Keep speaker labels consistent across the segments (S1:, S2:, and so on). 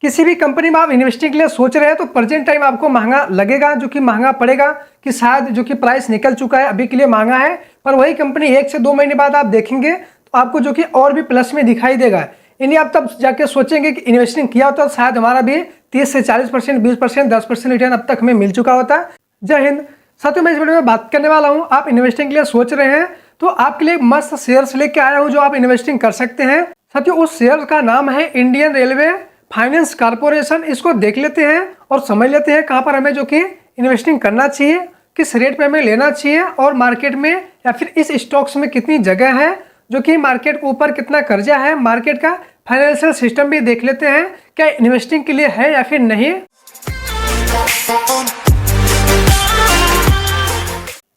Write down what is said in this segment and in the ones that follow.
S1: किसी भी कंपनी में आप इन्वेस्टिंग के लिए सोच रहे हैं तो प्रेजेंट टाइम आपको महंगा लगेगा, जो कि महंगा पड़ेगा, कि शायद जो कि प्राइस निकल चुका है अभी के लिए महंगा है, पर वही कंपनी 1 से 2 महीने बाद आप देखेंगे तो आपको जो कि और भी प्लस में दिखाई देगा। यानी आप तब जाके सोचेंगे कि इन्वेस्टिंग किया होता तो शायद हमारा भी 30 से 40%, 20%, 10% रिटर्न अब तक हमें मिल चुका होता। जय हिंद। साथियों, मैं इस वीडियो में बात करने वाला हूँ, आप इन्वेस्टिंग के लिए सोच रहे हैं तो आपके लिए मस्त शेयर्स लेके आया हूँ जो आप इन्वेस्टिंग कर सकते हैं। साथियों, उस शेयर का नाम है इंडियन रेलवे फाइनेंस कॉर्पोरेशन। इसको देख लेते हैं और समझ लेते हैं कहाँ पर हमें जो कि इन्वेस्टिंग करना चाहिए, किस रेट पे हमें लेना चाहिए, और मार्केट में या फिर इस स्टॉक्स में कितनी जगह है, जो कि मार्केट के ऊपर कितना कर्जा है, मार्केट का फाइनेंशियल सिस्टम भी देख लेते हैं क्या इन्वेस्टिंग के लिए है या फिर नहीं।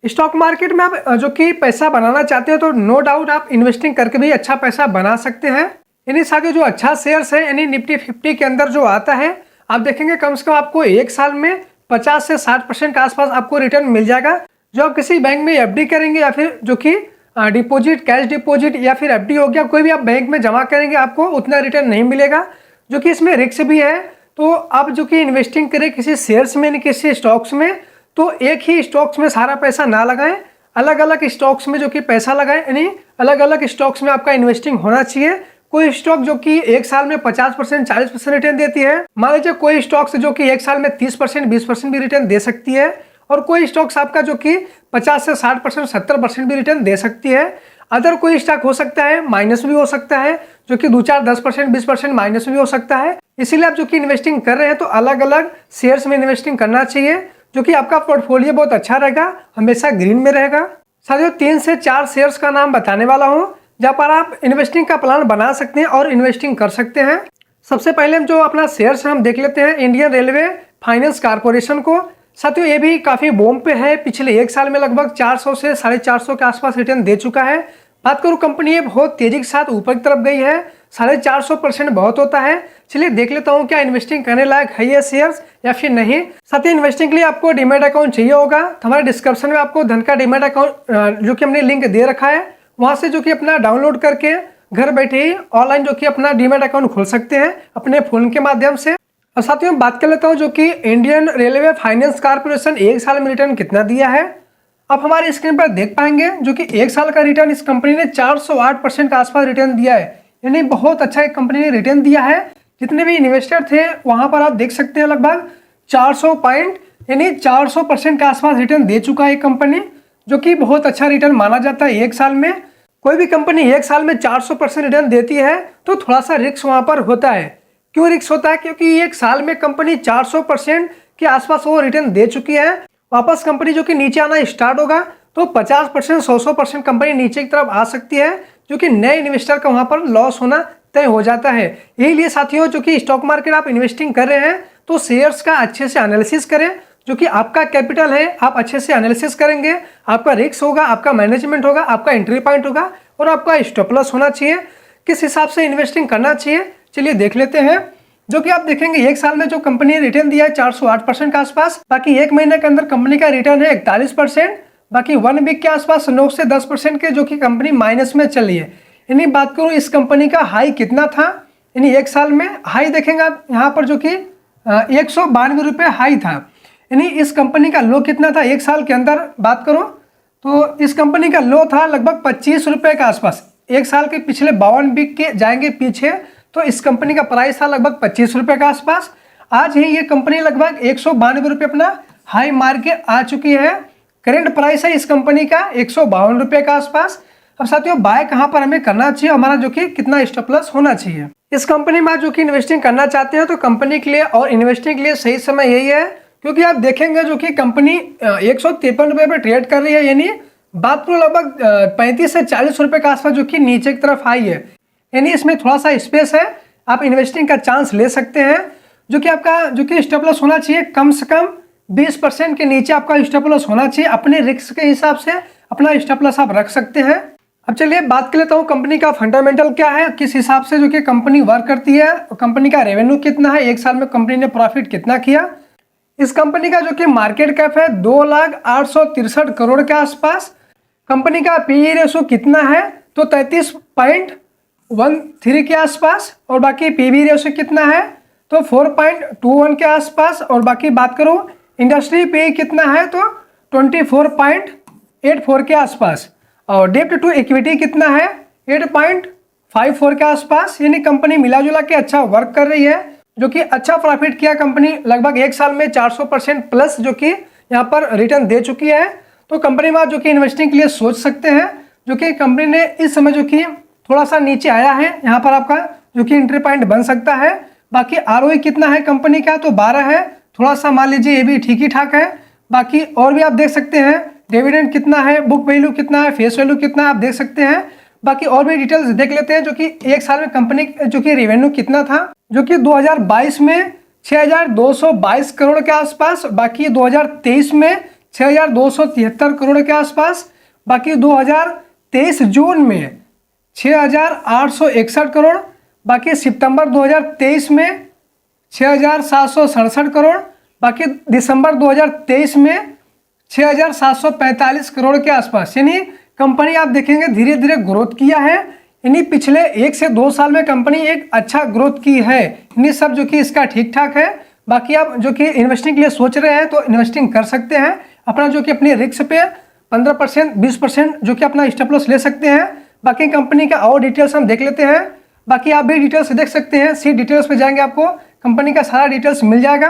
S1: स्टॉक मार्केट में आप जो कि पैसा बनाना चाहते हो तो नो डाउट आप इन्वेस्टिंग करके भी अच्छा पैसा बना सकते हैं। यानी साथियों, जो अच्छा शेयर्स है यानी निफ्टी 50 के अंदर जो आता है, आप देखेंगे कम से कम आपको 1 साल में 50 से 60% के आसपास आपको रिटर्न मिल जाएगा। जो आप किसी बैंक में एफडी करेंगे या फिर जो कि डिपॉजिट, कैश डिपॉजिट या फिर एफडी हो गया, कोई भी आप बैंक में जमा करेंगे आपको उतना रिटर्न नहीं मिलेगा, जो कि इसमें रिस्क भी है। तो आप जो कि इन्वेस्टिंग करें किसी शेयर्स में, किसी स्टॉक्स में, तो एक ही स्टॉक्स में सारा पैसा ना लगाएं, अलग अलग स्टॉक्स में जो कि पैसा लगाएं। यानी अलग अलग स्टॉक्स में आपका इन्वेस्टिंग होना चाहिए। कोई स्टॉक जो कि 1 साल में 50%, 40% रिटर्न देती है, मान लीजिए कोई स्टॉक्स जो कि 1 साल में 30%, 20% भी रिटर्न दे सकती है, और कोई स्टॉक्स आपका जो कि 50 से 60%, 70% भी रिटर्न दे सकती है। अदर कोई स्टॉक हो सकता है माइनस भी हो सकता है, जो कि 2-4, 10%, 20% माइनस भी हो सकता है। इसीलिए आप जो कि इन्वेस्टिंग कर रहे हैं तो अलग अलग शेयर्स में इन्वेस्टिंग करना चाहिए, जो कि आपका पोर्टफोलियो बहुत अच्छा रहेगा, हमेशा ग्रीन में रहेगा। साथियों, 3 से 4 शेयर्स का नाम बताने वाला हूँ जहाँ पर आप इन्वेस्टिंग का प्लान बना सकते हैं और इन्वेस्टिंग कर सकते हैं। सबसे पहले हम जो अपना शेयर्स हम देख लेते हैं इंडियन रेलवे फाइनेंस कॉर्पोरेशन को। साथियों, ये भी काफ़ी बूम पे है, पिछले 1 साल में लगभग 400 से 450 के आसपास रिटर्न दे चुका है। बात करूँ कंपनी, ये बहुत तेजी के साथ ऊपर की तरफ गई है, 450% बहुत होता है। चलिए देख लेता हूँ क्या इन्वेस्टिंग करने लायक है ये शेयर्स या फिर नहीं। साथ ही इन्वेस्टिंग के लिए आपको डीमैट अकाउंट चाहिए होगा, तो हमारे डिस्क्रिप्शन में आपको धन का डीमैट अकाउंट जो कि हमने लिंक दे रखा है, वहाँ से जो कि अपना डाउनलोड करके घर बैठे ही ऑनलाइन जो कि अपना डीमैट अकाउंट खोल सकते हैं अपने फोन के माध्यम से। और साथियों, बात कर लेता हूँ जो कि इंडियन रेलवे फाइनेंस कॉर्पोरेशन 1 साल में रिटर्न कितना दिया है। आप हमारी स्क्रीन पर देख पाएंगे जो कि 1 साल का रिटर्न इस कंपनी ने 408% के आसपास रिटर्न दिया है। यानी बहुत अच्छा एक कंपनी ने रिटर्न दिया है। जितने भी इन्वेस्टर थे वहां पर आप देख सकते हैं लगभग 400 पॉइंट यानी 400% के आसपास रिटर्न दे चुका है कंपनी, जो कि बहुत अच्छा रिटर्न माना जाता है 1 साल में। कोई भी कंपनी 1 साल में 400% रिटर्न देती है तो थोड़ा सा रिस्क वहां पर होता है। क्यों रिस्क होता है? क्योंकि 1 साल में कंपनी 400% के आसपास वो रिटर्न दे चुकी है। वापस कंपनी जो कि नीचे आना स्टार्ट होगा तो 50%, 100% कंपनी नीचे की तरफ आ सकती है, जो कि नए इन्वेस्टर का वहां पर लॉस होना तय हो जाता है। यही लिए साथियों, जो कि स्टॉक मार्केट आप इन्वेस्टिंग कर रहे हैं तो शेयर्स का अच्छे से एनालिसिस करें। जो कि आपका कैपिटल है आप अच्छे से एनालिसिस करेंगे, आपका रिस्क होगा, आपका मैनेजमेंट होगा, आपका एंट्री पॉइंट होगा और आपका स्टॉप लॉस होना चाहिए। किस हिसाब से इन्वेस्टिंग करना चाहिए चलिए देख लेते हैं। जो कि आप देखेंगे 1 साल में जो कंपनी ने रिटर्न दिया है 408% के आसपास, बाकी 1 महीने के अंदर कंपनी का रिटर्न है 41%, बाकी 1 वीक के आसपास 9 से 10% के जो कि कंपनी माइनस में चली है। यानी बात करूँ इस कंपनी का हाई कितना था, यानी 1 साल में हाई देखेंगे आप यहाँ पर जो कि 192 रुपये हाई था। यानी इस कंपनी का लो कितना था 1 साल के अंदर बात करो तो इस कंपनी का लो था लगभग 25 रुपये के आसपास। 1 साल के पिछले 52 वीक के जाएंगे पीछे तो इस कंपनी का प्राइस था लगभग 25 रुपये के आसपास। आज ही ये कंपनी लगभग 192 रुपये अपना हाई मार के आ चुकी है। करेंट प्राइस है इस कंपनी का 152 रुपये के आसपास। अब साथियों, बाय कहाँ पर हमें करना चाहिए, हमारा जो कि कितना स्टॉप लॉस होना चाहिए। इस कंपनी में जो कि इन्वेस्टिंग करना चाहते हैं तो कंपनी के लिए और इन्वेस्टिंग के लिए सही समय यही है, क्योंकि आप देखेंगे जो कि कंपनी 153 रुपये पर ट्रेड कर रही है। यानी बात करो लगभग 35 से 40 रुपये के आसपास जो कि नीचे की तरफ आई है। यानी इसमें थोड़ा सा स्पेस है, आप इन्वेस्टिंग का चांस ले सकते हैं। जो कि आपका जो कि स्टॉप लॉस होना चाहिए कम से कम 20% के नीचे आपका स्टॉप लॉस होना चाहिए। अपने रिस्क के हिसाब से अपना स्टॉप लॉस आप रख सकते हैं। अब चलिए बात कर लेता हूँ कंपनी का फंडामेंटल क्या है, किस हिसाब से जो कि कंपनी वर्क करती है, कंपनी का रेवेन्यू कितना है, 1 साल में कंपनी ने प्रॉफिट कितना किया। इस कंपनी का जो कि मार्केट कैप है 2,863 करोड़ के आसपास। कंपनी का पीई रेशो कितना है तो 33.13 के आसपास, और बाकी पीबी रेशो कितना है तो 4.21 के आसपास। और बाकी बात करूँ इंडस्ट्री पे कितना है तो 24.84 के आसपास। और डेब्ट टू इक्विटी कितना है 8.54 के आसपास। यानी कंपनी मिला जुला के अच्छा वर्क कर रही है, जो कि अच्छा प्रॉफिट किया कंपनी लगभग एक साल में 400% प्लस जो कि यहाँ पर रिटर्न दे चुकी है। तो कंपनी में जो कि इन्वेस्टिंग के लिए सोच सकते हैं, जो कि कंपनी ने इस समय जो कि थोड़ा सा नीचे आया है, यहाँ पर आपका जो कि एंट्री पॉइंट बन सकता है। बाकी आरओई कितना है कंपनी का तो 12 है, थोड़ा सा मान लीजिए ये भी ठीक ही ठाक है। बाकी और भी आप देख सकते हैं डिविडेंड कितना है, बुक वैल्यू कितना है, फेस वैल्यू कितना है, आप देख सकते हैं। बाकी और भी डिटेल्स देख लेते हैं, जो कि एक साल में कंपनी जो कि रेवेन्यू कितना था, जो कि 2022 में 6,222 करोड़ के आसपास। बाकी 2023 में 6,273 करोड़ के आसपास। बाकी 2023 जून में 6,861 करोड़। बाकी सितंबर 2023 में 6,767 करोड़। बाकी दिसंबर 2023 में 6,745 करोड़ के आसपास। यानी कंपनी आप देखेंगे धीरे धीरे ग्रोथ किया है। यानी पिछले 1 से 2 साल में कंपनी एक अच्छा ग्रोथ की है। यानी सब जो कि इसका ठीक ठाक है। बाकी आप जो कि इन्वेस्टिंग के लिए सोच रहे हैं तो इन्वेस्टिंग कर सकते हैं, अपना जो कि अपनी रिस्क पे 15% 20% जो कि अपना स्टॉप लॉस ले सकते हैं। बाकी कंपनी का और डिटेल्स हम देख लेते हैं। बाकी आप भी डिटेल्स देख सकते हैं, सी डिटेल्स पे जाएंगे आपको कंपनी का सारा डिटेल्स मिल जाएगा।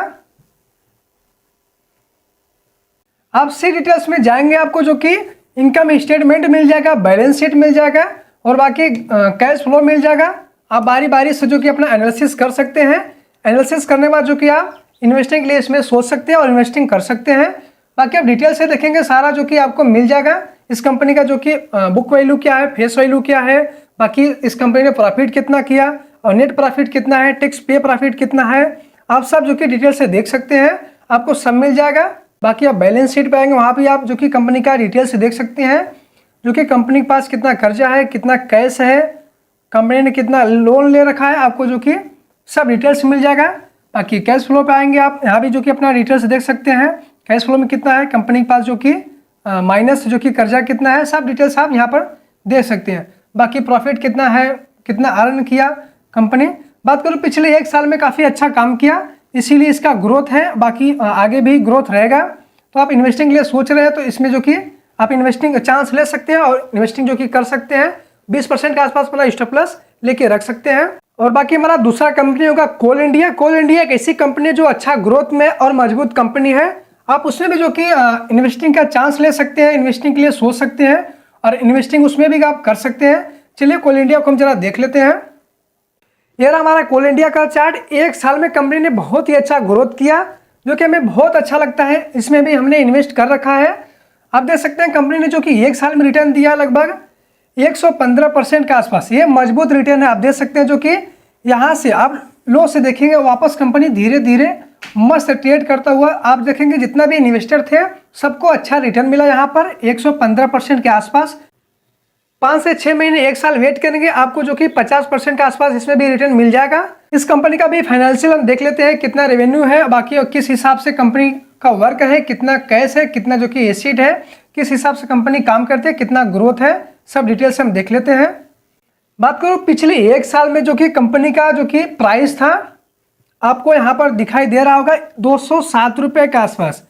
S1: आप सी डिटेल्स में जाएंगे आपको जो कि इनकम स्टेटमेंट मिल जाएगा, बैलेंस शीट मिल जाएगा और बाकी कैश फ्लो मिल जाएगा। आप बारी बारी से जो कि अपना एनालिसिस कर सकते हैं। एनालिसिस करने के बाद जो कि आप इन्वेस्टिंग के लिए इसमें सोच सकते हैं और इन्वेस्टिंग कर सकते हैं। बाकी आप डिटेल से देखेंगे सारा जो कि आपको मिल जाएगा। इस कंपनी का जो कि बुक वैल्यू क्या है, फेस वैल्यू क्या है, बाकी इस कंपनी ने प्रॉफिट कितना किया और नेट प्रॉफिट कितना है, टैक्स पे प्रॉफिट कितना है, आप सब जो कि डिटेल से देख सकते हैं, आपको सब मिल जाएगा। बाकी आप बैलेंस शीट पे आएंगे, वहाँ भी आप जो कि कंपनी का डिटेल से देख सकते हैं, जो कि कंपनी के पास कितना कर्जा है, कितना कैश है, कंपनी ने कितना लोन ले रखा है, आपको जो कि सब डिटेल्स मिल जाएगा। बाकी कैश फ्लो पे आएंगे आप, यहाँ भी जो कि अपना डिटेल्स देख सकते हैं, कैश फ्लो में कितना है कंपनी के पास, जो कि माइनस जो कि कर्जा कितना है, सब डिटेल्स आप यहाँ पर देख सकते हैं। बाकी प्रॉफिट कितना है, कितना अर्न किया कंपनी। बात करूँ पिछले 1 साल में काफ़ी अच्छा काम किया, इसीलिए इसका ग्रोथ है। बाकी आगे भी ग्रोथ रहेगा। तो आप इन्वेस्टिंग के लिए सोच रहे हैं तो इसमें जो कि आप इन्वेस्टिंग चांस ले सकते हैं और इन्वेस्टिंग जो कि कर सकते हैं। 20% के आसपास अपना स्टॉप लॉस लेके रख सकते हैं। और बाकी हमारा दूसरा कंपनी होगा कोल इंडिया। कोल इंडिया एक ऐसी कंपनी है जो अच्छा ग्रोथ में और मजबूत कंपनी है। आप उसमें भी जो कि इन्वेस्टिंग का चांस ले सकते हैं, इन्वेस्टिंग के लिए सोच सकते हैं और इन्वेस्टिंग उसमें भी आप कर सकते हैं। चलिए कोल इंडिया को हम जरा देख लेते हैं। ये रहा हमारा कोल इंडिया का चार्ट। 1 साल में कंपनी ने बहुत ही अच्छा ग्रोथ किया, जो कि हमें बहुत अच्छा लगता है। इसमें भी हमने इन्वेस्ट कर रखा है। आप देख सकते हैं कंपनी ने जो कि 1 साल में रिटर्न दिया लगभग 115% के आसपास। ये मजबूत रिटर्न है, आप देख सकते हैं। जो कि यहाँ से आप लो से देखेंगे वापस कंपनी धीरे धीरे मस्त ट्रेड करता हुआ आप देखेंगे। जितना भी इन्वेस्टर थे सबको अच्छा रिटर्न मिला यहाँ पर 115% के आसपास। 5 से 6 महीने 1 साल वेट करेंगे, आपको जो कि 50% के आसपास इसमें भी रिटर्न मिल जाएगा। इस कंपनी का भी फाइनेंशियल हम देख लेते हैं, कितना रेवेन्यू है, बाकी और किस हिसाब से कंपनी का वर्क है, कितना कैश है, कितना जो कि एसेट है, किस हिसाब से कंपनी काम करती है, कितना ग्रोथ है, सब डिटेल से हम देख लेते हैं। बात करो पिछले 1 साल में जो कि कंपनी का जो कि प्राइस था, आपको यहाँ पर दिखाई दे रहा होगा 207 रुपये के आसपास।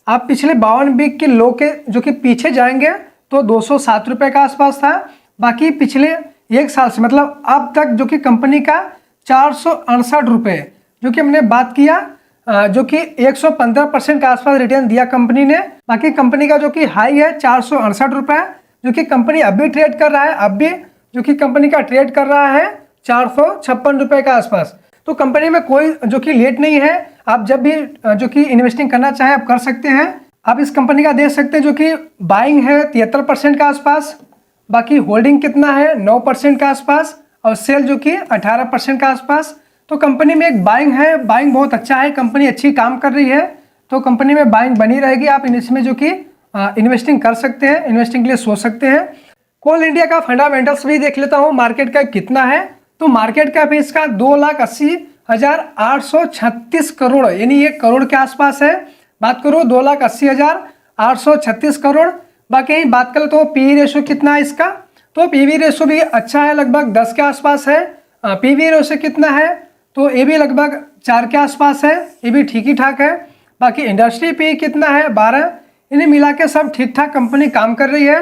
S1: आप पिछले 52 वीक के लो के जो कि पीछे जाएंगे तो 207 रुपये के आसपास था। बाकी पिछले 1 साल से मतलब अब तक जो कि कंपनी का 468 रुपये जो कि हमने बात किया, जो कि 115% के आसपास रिटर्न दिया कंपनी ने। बाकी कंपनी का जो कि हाई है 468 रुपये, जो कि कंपनी अभी ट्रेड कर रहा है। अब भी जो कि कंपनी का ट्रेड कर रहा है 456 रुपये के आसपास। तो कंपनी में कोई जो कि लेट नहीं है, आप जब भी जो कि इन्वेस्टिंग करना चाहें आप कर सकते हैं। आप इस कंपनी का देख सकते हैं, जो कि बाइंग है 73% के आसपास, बाकी होल्डिंग कितना है 9% के आसपास और सेल जो कि 18% के आसपास। तो कंपनी में एक बाइंग है, बाइंग बहुत अच्छा है, कंपनी अच्छी काम कर रही है, तो कंपनी में बाइंग बनी रहेगी। आप इसमें जो कि इन्वेस्टिंग कर सकते हैं, इन्वेस्टिंग के लिए सोच सकते हैं। कोल इंडिया का फंडामेंटल्स भी देख लेता हूँ, मार्केट कैप कितना है। तो मार्केट कैप इसका 2,80,836 करोड़, यानी 1 करोड़ के आसपास है। बात करो 2,80,836 करोड़। बाकी बात करें तो पीवी रेशो कितना है इसका, तो पीवी रेशो भी अच्छा है, लगभग 10 के आसपास है। पीवी रेशो कितना है, तो ये भी लगभग 4 के आसपास है, ये भी ठीक ही ठाक है। बाकी इंडस्ट्री पे कितना है 12, इन्हें मिला के सब ठीक ठाक कंपनी काम कर रही है।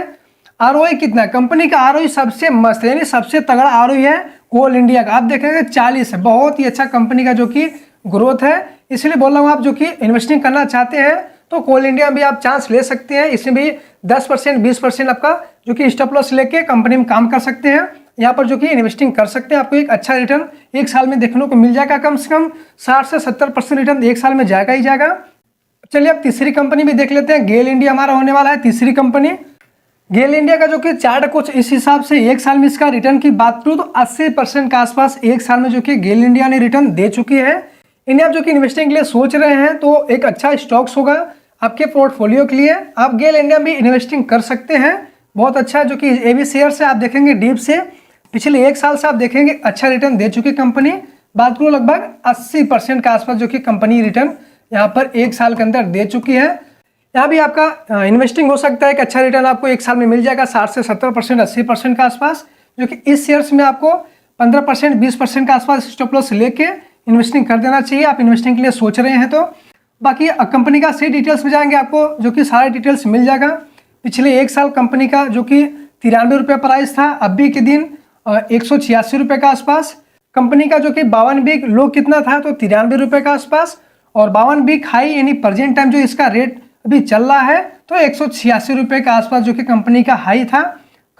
S1: आरओआई कितना है, कंपनी का आरओआई सबसे मस्त है, यानी सबसे तगड़ा आरओआई है कोल इंडिया का। आप देखेंगे 40 है, बहुत ही अच्छा कंपनी का जो कि ग्रोथ है। इसलिए बोल रहा हूँ आप जो कि इन्वेस्टिंग करना चाहते हैं तो कोल इंडिया में भी आप चांस ले सकते हैं। इसमें भी 10% 20% आपका जो कि स्टॉप लॉस लेके कंपनी में काम कर सकते हैं। यहाँ पर जो कि इन्वेस्टिंग कर सकते हैं, आपको एक अच्छा रिटर्न एक साल में देखने को मिल जाएगा। कम से कम 60 से 70% रिटर्न एक साल में जाएगा ही जाएगा। चलिए अब तीसरी कंपनी भी देख लेते हैं। गेल इंडिया हमारा होने वाला है तीसरी कंपनी। गेल इंडिया का जो कि चार्ट कुछ इस हिसाब से एक साल में इसका रिटर्न की बात करूँ तो 80% के आसपास एक साल में जो कि गेल इंडिया ने रिटर्न दे चुकी है। इन्हें आप जो कि इन्वेस्टिंग के लिए सोच रहे हैं तो एक अच्छा स्टॉक्स होगा आपके पोर्टफोलियो के लिए। आप गेल इंडिया में इन्वेस्टिंग कर सकते हैं, बहुत अच्छा जो कि ये भी शेयर से आप देखेंगे डीप से पिछले एक साल से आप देखेंगे अच्छा रिटर्न दे चुकी कंपनी। बात करूँ लगभग 80% के आसपास जो कि कंपनी रिटर्न यहाँ पर एक साल के अंदर दे चुकी है। यहाँ भी आपका इन्वेस्टिंग हो सकता है कि अच्छा रिटर्न आपको एक साल में मिल जाएगा 60 से 70% 80% के आसपास, जो कि इस शेयर्स में आपको 15% 20% के आसपास स्टॉप लॉस लेके इन्वेस्टिंग कर देना चाहिए। आप इन्वेस्टिंग के लिए सोच रहे हैं तो। बाकी कंपनी का सी डिटेल्स में जाएंगे आपको जो कि सारे डिटेल्स मिल जाएगा। पिछले एक साल कंपनी का जो कि 93 रुपये प्राइस था, अभी के दिन 186 रुपये के आसपास। कंपनी का जो कि 52 वीक लो कितना था तो 93 रुपये के आसपास, और 52 वीक हाई यानी प्रेजेंट टाइम जो इसका रेट अभी चल रहा है तो 186 रुपये के आसपास जो कि कंपनी का हाई था।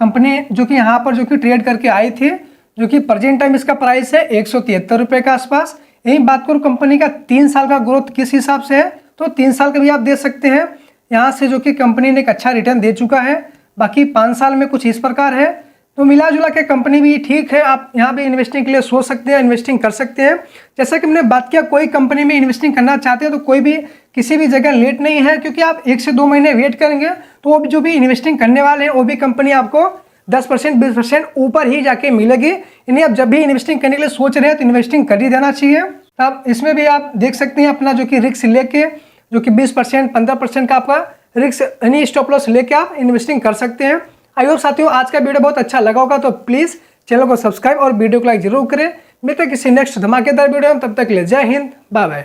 S1: कंपनी जो कि यहाँ पर जो कि ट्रेड करके आई थी, जो कि प्रेजेंट टाइम इसका प्राइस है 173 रुपये के आसपास। यही बात करूँ कंपनी का 3 साल का ग्रोथ किस हिसाब से है तो 3 साल का भी आप देख सकते हैं यहाँ से जो कि कंपनी ने एक अच्छा रिटर्न दे चुका है। बाकी 5 साल में कुछ इस प्रकार है, तो मिला जुला के कंपनी भी ठीक है। आप यहाँ पे इन्वेस्टिंग के लिए सोच सकते हैं, इन्वेस्टिंग कर सकते हैं। जैसा कि हमने बात किया कोई कंपनी में इन्वेस्टिंग करना चाहते हैं तो कोई भी किसी भी जगह लेट नहीं है, क्योंकि आप 1 से 2 महीने वेट करेंगे तो वो जो भी इन्वेस्टिंग करने वाले हैं वो भी कंपनी आपको 10% 20% ऊपर ही जाके मिलेगी। यानी आप जब भी इन्वेस्टिंग करने के लिए सोच रहे हैं तो इन्वेस्टिंग कर ही देना चाहिए। अब इसमें भी आप देख सकते हैं अपना जो कि रिस्क लेके जो कि 20% 15% का आपका रिस्क यानी स्टॉप लॉस लेके आप इन्वेस्टिंग कर सकते हैं। आई होप साथियों आज का वीडियो बहुत अच्छा लगा होगा, तो प्लीज़ चैनल को सब्सक्राइब और वीडियो को लाइक जरूर करें। मिलते हैं किसी नेक्स्ट धमाकेदार वीडियो में, तब तक के लिए जय हिंद, बाय बाय।